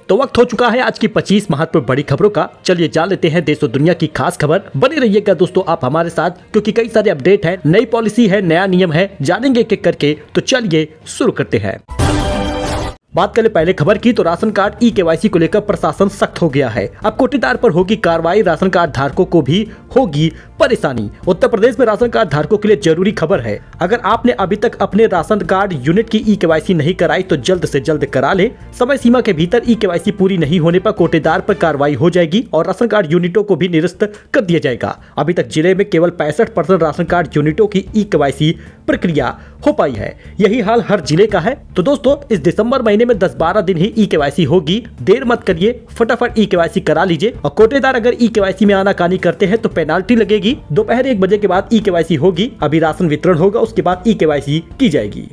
तो वक्त हो चुका है आज की 25 महत्वपूर्ण बड़ी खबरों का। चलिए जान लेते हैं देश और दुनिया की खास खबर। बने रहिएगा दोस्तों आप हमारे साथ, क्योंकि कई सारे अपडेट है, नई पॉलिसी है, नया नियम है, जानेंगे एक एक करके। तो चलिए शुरू करते हैं। बात करें पहले खबर की, तो राशन कार्ड ई-केवाईसी को लेकर प्रशासन सख्त हो गया है। अब कोटेदार पर होगी कार्रवाई, राशन कार्ड धारकों को भी होगी परेशानी। उत्तर प्रदेश में राशन कार्ड धारकों के लिए जरूरी खबर है। अगर आपने अभी तक अपने राशन कार्ड यूनिट की ई-केवाईसी नहीं कराई तो जल्द से जल्द करा ले। समय सीमा के भीतर ई-केवाईसी पूरी नहीं होने पर कोटेदार पर कार्रवाई हो जाएगी और राशन कार्ड यूनिटों को भी निरस्त कर दिया जाएगा। अभी तक जिले में केवल 65% राशन कार्ड यूनिटों की ई-केवाईसी प्रक्रिया हो पाई है। यही हाल हर जिले का है। तो दोस्तों इस दिसंबर महीने में 10-12 दिन ही ई-केवाईसी होगी। देर मत करिए, फटाफट ई-केवाईसी करा लीजिए। और कोटेदार अगर ई-केवाईसी में आनाकानी करते हैं तो पेनाल्टी लगेगी। दोपहर 1 बजे के बाद ई-केवाईसी होगी। अभी राशन वितरण होगा, उसके बाद ई-केवाईसी की जाएगी।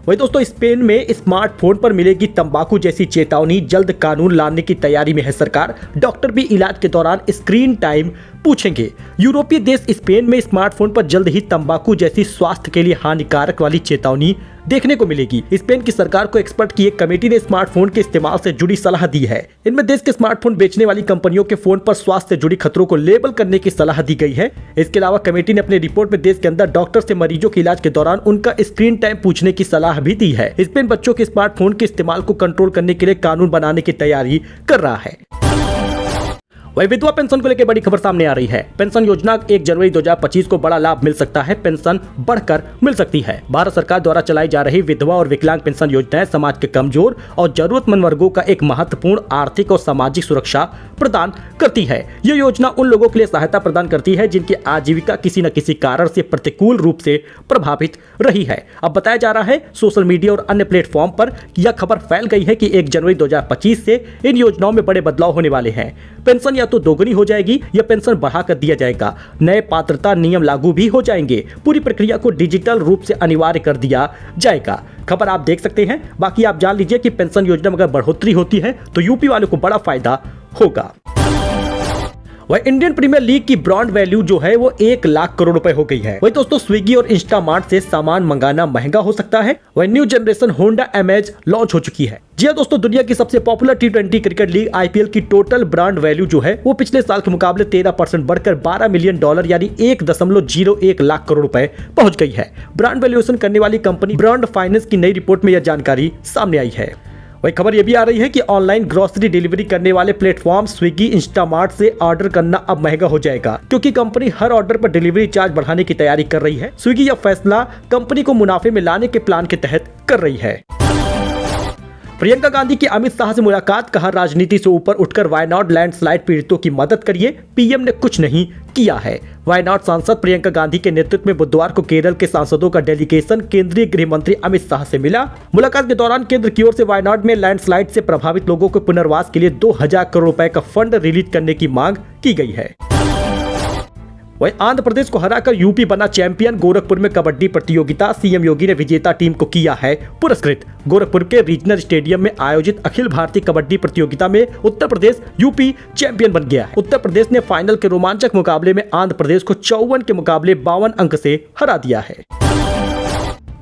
वही दोस्तों स्पेन में स्मार्टफोन पर मिलेगी तंबाकू जैसी चेतावनी, जल्द कानून लाने की तैयारी में है सरकार। डॉक्टर भी इलाज के दौरान स्क्रीन टाइम पूछेंगे। यूरोपीय देश स्पेन में स्मार्टफोन पर जल्द ही तंबाकू जैसी स्वास्थ्य के लिए हानिकारक वाली चेतावनी देखने को मिलेगी। स्पेन की सरकार को एक्सपर्ट की एक कमेटी ने स्मार्टफोन के इस्तेमाल से जुड़ी सलाह दी है। इनमें देश के स्मार्टफोन बेचने वाली कंपनियों के फोन पर स्वास्थ्य से जुड़ी खतरों को लेबल करने की सलाह दी गई है। इसके अलावा कमेटी ने अपनी रिपोर्ट में देश के अंदर डॉक्टर से मरीजों के इलाज के दौरान उनका स्क्रीन टाइम पूछने की सलाह भी दी है। स्पेन बच्चों के स्मार्टफोन के इस्तेमाल को कंट्रोल करने के लिए कानून बनाने की तैयारी कर रहा है। वही विधवा पेंशन को लेकर बड़ी खबर सामने आ रही है। पेंशन योजना 1 जनवरी 2025 को बड़ा लाभ मिल सकता है। पेंशन बढ़कर मिल सकती है। भारत सरकार द्वारा चलाई जा रही विधवा और विकलांग पेंशन योजनाएं समाज के कमजोर और जरूरतमंद वर्गों का एक महत्वपूर्ण आर्थिक और सामाजिक सुरक्षा प्रदान करती है। ये योजना उन लोगों के लिए सहायता प्रदान करती है जिनकी आजीविका किसी न किसी कारण से प्रतिकूल रूप से प्रभावित रही है। अब बताया जा रहा है सोशल मीडिया और अन्य प्लेटफॉर्म पर यह खबर फैल गई है कि 1 जनवरी 2025 से इन योजनाओं में बड़े बदलाव होने वाले हैं। पेंशन या तो दोगुनी हो जाएगी या पेंशन बढ़ाकर दिया जाएगा। नए पात्रता नियम लागू भी हो जाएंगे। पूरी प्रक्रिया को डिजिटल रूप से अनिवार्य कर दिया जाएगा। खबर आप देख सकते हैं। बाकी आप जान लीजिए कि पेंशन योजना में अगर बढ़ोतरी होती है तो यूपी वालों को बड़ा फायदा होगा। वह इंडियन प्रीमियर लीग की ब्रांड वैल्यू जो है वो 1 लाख करोड़ रुपए हो गई है। वही दोस्तों स्विगी और इंस्टामार्ट से सामान मंगाना महंगा हो सकता है। वह new generation Honda image launch हो चुकी है। जी हां दोस्तों, दुनिया की सबसे popular T20 cricket league IPL की टोटल ब्रांड वैल्यू जो है वो पिछले साल के मुकाबले 13% बढ़कर $12 मिलियन यानी 1.01 लाख करोड़ रुपए पहुंच गई है। ब्रांड वैल्यूएशन करने वाली कंपनी ब्रांड फाइनेंस की नई रिपोर्ट में यह जानकारी सामने आई है। वही खबर यह भी आ रही है कि ऑनलाइन ग्रोसरी डिलीवरी करने वाले प्लेटफॉर्म स्विगी इंस्टामार्ट से ऑर्डर करना अब महंगा हो जाएगा, क्योंकि कंपनी हर ऑर्डर पर डिलीवरी चार्ज बढ़ाने की तैयारी कर रही है। स्विगी यह फैसला कंपनी को मुनाफे में लाने के प्लान के तहत कर रही है। प्रियंका गांधी की अमित शाह से मुलाकात, कहा राजनीति से ऊपर उठकर वायनाड लैंडस्लाइड पीड़ितों की मदद करिए। पीएम ने कुछ नहीं किया है। वायनाड सांसद प्रियंका गांधी के नेतृत्व में बुधवार को केरल के सांसदों का डेलीगेशन केंद्रीय गृह मंत्री अमित शाह से मिला। मुलाकात के दौरान केंद्र की ओर से वायनाड में लैंडस्लाइड से प्रभावित लोगों को पुनर्वास के लिए 2000 करोड़ रुपए का फंड रिलीज करने की मांग की गई है। वहीं आंध्र प्रदेश को हराकर यूपी बना चैंपियन। गोरखपुर में कबड्डी प्रतियोगिता, सीएम योगी ने विजेता टीम को किया है पुरस्कृत। गोरखपुर के रीजनल स्टेडियम में आयोजित अखिल भारतीय कबड्डी प्रतियोगिता में उत्तर प्रदेश यूपी चैंपियन बन गया है। उत्तर प्रदेश ने फाइनल के रोमांचक मुकाबले में आंध्र प्रदेश को 54 के मुकाबले 52 अंक से हरा दिया है।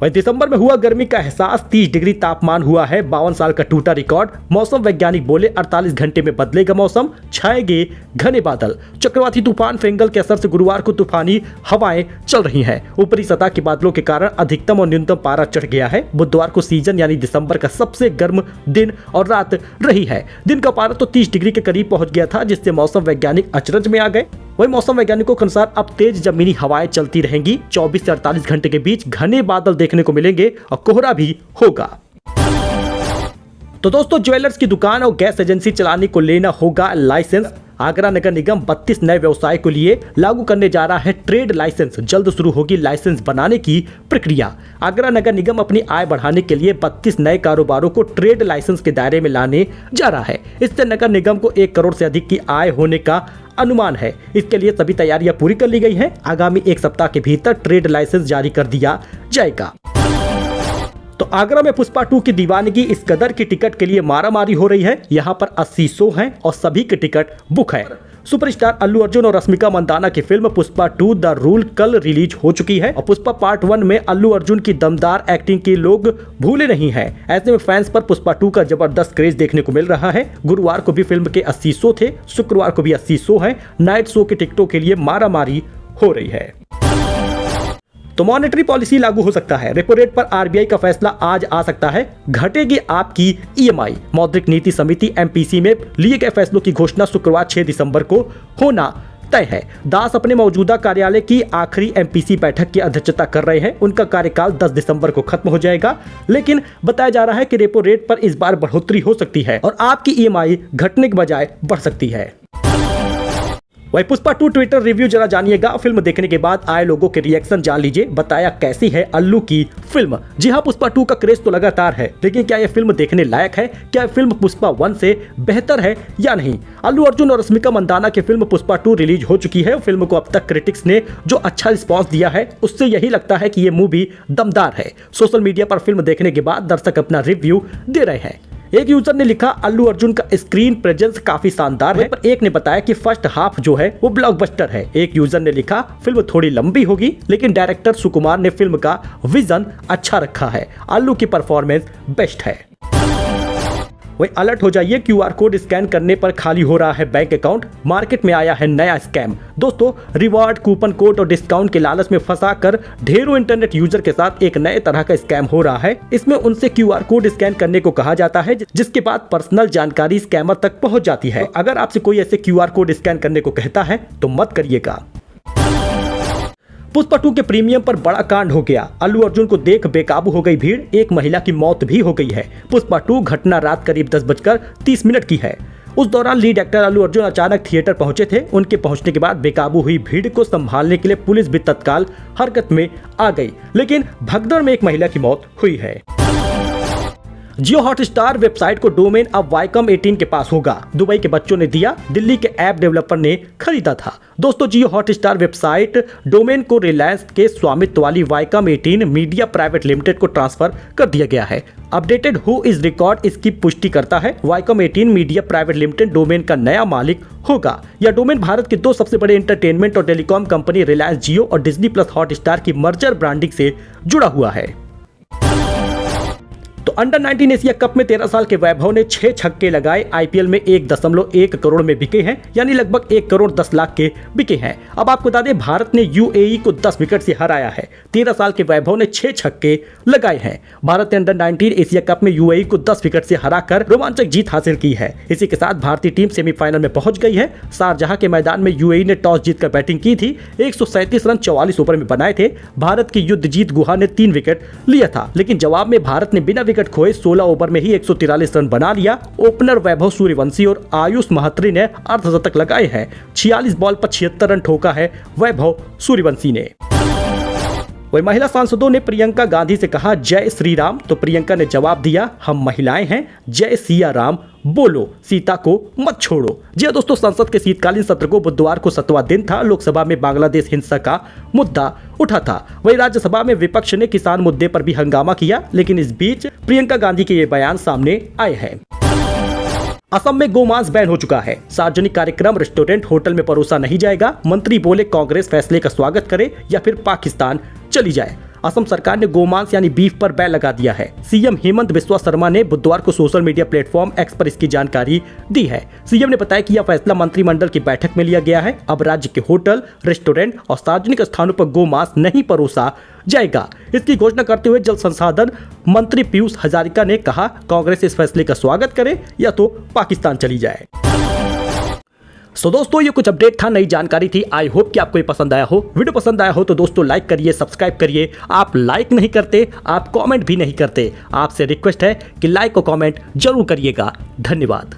वही दिसंबर में हुआ गर्मी का एहसास, 30 डिग्री तापमान हुआ है। 52 साल का टूटा रिकॉर्ड। मौसम वैज्ञानिक बोले 48 घंटे में बदलेगा मौसम, छाएंगे घने बादल। चक्रवाती तूफान फेंगल के असर से गुरुवार को तूफानी हवाएं चल रही हैं। ऊपरी सतह के बादलों के कारण अधिकतम और न्यूनतम पारा चढ़ गया है। बुधवार को सीजन यानी दिसंबर का सबसे गर्म दिन और रात रही है। दिन का पारा तो 30 डिग्री के करीब पहुंच गया था, जिससे मौसम वैज्ञानिक अचरज में आ गए। वही मौसम वैज्ञानिकों के अनुसार अब तेज जमीनी हवाएं चलती रहेंगी। 24 से 48 घंटे के बीच घने बादल देखने को मिलेंगे और कोहरा भी होगा। तो दोस्तों ज्वेलर्स की दुकान और गैस एजेंसी चलाने को लेना होगा लाइसेंस। आगरा नगर निगम 32 नए व्यवसाय को लिए लागू करने जा रहा है ट्रेड लाइसेंस। जल्द शुरू होगी लाइसेंस बनाने की प्रक्रिया। आगरा नगर निगम अपनी आय बढ़ाने के लिए 32 नए कारोबारों को ट्रेड लाइसेंस के दायरे में लाने जा रहा है। इससे नगर निगम को 1 करोड़ से अधिक की आय होने का अनुमान है। इसके लिए सभी तैयारियां पूरी कर ली गई हैं। आगामी 1 सप्ताह के भीतर ट्रेड लाइसेंस जारी कर दिया जाएगा। तो आगरा में पुष्पा 2 की दीवानगी इस कदर की टिकट के लिए मारामारी हो रही है। यहाँ पर 80 शो हैं और सभी के टिकट बुक है। सुपरस्टार अल्लू अर्जुन और रश्मिका मंदाना की फिल्म पुष्पा 2 द रूल कल रिलीज हो चुकी है और पुष्पा पार्ट 1 में अल्लू अर्जुन की दमदार एक्टिंग की लोग भूले नहीं हैं। ऐसे में फैंस पर पुष्पा 2 का जबरदस्त क्रेज देखने को मिल रहा है। गुरुवार को भी फिल्म के 80 शो थे, शुक्रवार को भी 80 शो है। नाइट शो के टिकटों के लिए मारामारी हो रही है। तो मॉनेटरी पॉलिसी लागू हो सकता है। रेपो रेट पर आरबीआई का फैसला आज आ सकता है। घटेगी आपकी ईएमआई। मौद्रिक नीति समिति एमपीसी में लिए गए फैसलों की घोषणा शुक्रवार 6 दिसंबर को होना तय है। दास अपने मौजूदा कार्यालय की आखिरी एमपीसी बैठक की अध्यक्षता कर रहे हैं। उनका कार्यकाल 10 दिसंबर को खत्म हो जाएगा, लेकिन बताया जा रहा है कि रेपो रेट पर इस बार बढ़ोतरी हो सकती है और आपकी ईएमआई घटने के बजाय बढ़ सकती है। वही पुष्पा 2 ट्विटर रिव्यू जरा जानिएगा। फिल्म देखने के बाद आए लोगों के रिएक्शन जान लीजिए। बताया कैसी है अल्लू की फिल्म। जी हाँ, पुष्पा 2 का क्रेज तो लगातार है, लेकिन क्या यह फिल्म देखने लायक है? क्या यह फिल्म पुष्पा 1 से बेहतर है या नहीं? अल्लू अर्जुन और रश्मिका मंदाना की फिल्म पुष्पा 2 रिलीज हो चुकी है। फिल्म को अब तक क्रिटिक्स ने जो अच्छा रिस्पॉन्स दिया है, उससे यही लगता है कि यह मूवी दमदार है। सोशल मीडिया पर फिल्म देखने के बाद दर्शक अपना रिव्यू दे रहे हैं। एक यूजर ने लिखा अल्लू अर्जुन का स्क्रीन प्रेजेंस काफी शानदार है, पर एक ने बताया कि फर्स्ट हाफ जो है वो ब्लॉकबस्टर है। एक यूजर ने लिखा फिल्म थोड़ी लंबी होगी, लेकिन डायरेक्टर सुकुमार ने फिल्म का विजन अच्छा रखा है। अल्लू की परफॉर्मेंस बेस्ट है। वही अलर्ट हो जाइए, क्यूआर कोड स्कैन करने पर खाली हो रहा है बैंक अकाउंट। मार्केट में आया है नया स्कैम। दोस्तों, रिवॉर्ड, कूपन कोड और डिस्काउंट के लालच में फंसाकर ढेरों इंटरनेट यूजर के साथ एक नए तरह का स्कैम हो रहा है। इसमें उनसे क्यूआर कोड स्कैन करने को कहा जाता है, जिसके बाद पर्सनल जानकारी स्कैमर तक पहुंच जाती है। अगर आपसे कोई ऐसे क्यूआर कोड स्कैन करने को कहता है तो मत करिएगा। पुष्पा 2 के प्रीमियम पर बड़ा कांड हो गया। अल्लू अर्जुन को देख बेकाबू हो गई भीड़। एक महिला की मौत भी हो गई है। पुष्पा 2 घटना रात करीब 10:30 की है। उस दौरान लीड एक्टर अल्लू अर्जुन अचानक थिएटर पहुंचे थे। उनके पहुंचने के बाद बेकाबू हुई भीड़ को संभालने के लिए पुलिस भी तत्काल हरकत में आ गई, लेकिन भगदड़ में एक महिला की मौत हुई है। जियो हॉटस्टार वेबसाइट को डोमेन अब वाइकॉम 18 के पास होगा। दुबई के बच्चों ने दिया, दिल्ली के ऐप डेवलपर ने खरीदा था। दोस्तों, जियो हॉटस्टार वेबसाइट डोमेन को रिलायंस के स्वामित्व वाली वाइकॉम 18 मीडिया प्राइवेट लिमिटेड को ट्रांसफर कर दिया गया है। अपडेटेड हु इज रिकॉर्ड इसकी पुष्टि करता है। वाइकॉम 18 मीडिया प्राइवेट लिमिटेड डोमेन का नया मालिक होगा। यह डोमेन भारत के 2 सबसे बड़े एंटरटेनमेंट और टेलीकॉम कंपनी रिलायंस जियो और डिज्नी प्लस हॉटस्टार की मर्जर ब्रांडिंग से जुड़ा हुआ है। तो अंडर 19 एशिया कप में 13 साल के वैभव ने 6 छक्के लगाए। आईपीएल में 1.1 करोड़ में बिके हैं, यानी लगभग 1 करोड़ 10 लाख के बिके हैं। अब आपको बता दें, भारत ने यूएई को 10 विकेट से हराया है। 13 साल के वैभव ने 6 छक्के लगाए हैं। भारत ने अंडर 19 एशिया कप में यूएई को 10 विकेट से हराकर रोमांचक जीत हासिल की है। इसी के साथ भारतीय टीम सेमीफाइनल में पहुंच गई है। शारजाह के मैदान में यूएई ने टॉस जीतकर बैटिंग की थी। 137 रन 44 ओवर में बनाए थे। भारत की युद्धजीत गुहा ने 3 विकेट लिया था, लेकिन जवाब में भारत ने बिना विकेट खोए 16 ओवर में ही 143 रन बना लिया। ओपनर वैभव सूर्यवंशी और आयुष महात्री ने अर्धशतक लगाए हैं। 46 बॉल पर 76 रन ठोका है वैभव सूर्यवंशी ने। वही महिला सांसदों ने प्रियंका गांधी से कहा जय श्री राम, तो प्रियंका ने जवाब दिया हम महिलाएं हैं, जय सिया राम बोलो, सीता को मत छोड़ो। जी दोस्तों, संसद के शीतकालीन सत्र को बुधवार को 7वां दिन था। लोकसभा में बांग्लादेश हिंसा का मुद्दा उठा था। वही राज्यसभा में विपक्ष ने किसान मुद्दे पर भी हंगामा किया, लेकिन इस बीच प्रियंका गांधी के ये बयान सामने आए हैं। असम में गोमांस बैन हो चुका है। सार्वजनिक कार्यक्रम, रेस्टोरेंट, होटल में परोसा नहीं जाएगा। मंत्री बोले कांग्रेस फैसले का स्वागत करे या फिर पाकिस्तान चली जाए। असम सरकार ने गोमांस यानी बीफ पर बैन लगा दिया है। सीएम हेमंत बिस्वा शर्मा ने बुधवार को सोशल मीडिया प्लेटफॉर्म एक्स पर इसकी जानकारी दी है। सीएम ने बताया कि यह फैसला मंत्रिमंडल की बैठक में लिया गया है। अब राज्य के होटल, रेस्टोरेंट और सार्वजनिक स्थानों पर गोमांस नहीं परोसा जाएगा। इसकी घोषणा करते हुए जल संसाधन मंत्री पीयूष हजारिका ने कहा कांग्रेस इस फैसले का स्वागत करे या तो पाकिस्तान चली जाए। सो दोस्तों, ये कुछ अपडेट था, नई जानकारी थी। आई होप कि आपको ये पसंद आया हो। वीडियो पसंद आया हो तो दोस्तों लाइक करिए, सब्सक्राइब करिए। आप लाइक नहीं करते, आप कमेंट भी नहीं करते। आपसे रिक्वेस्ट है कि लाइक और कमेंट जरूर करिएगा। धन्यवाद।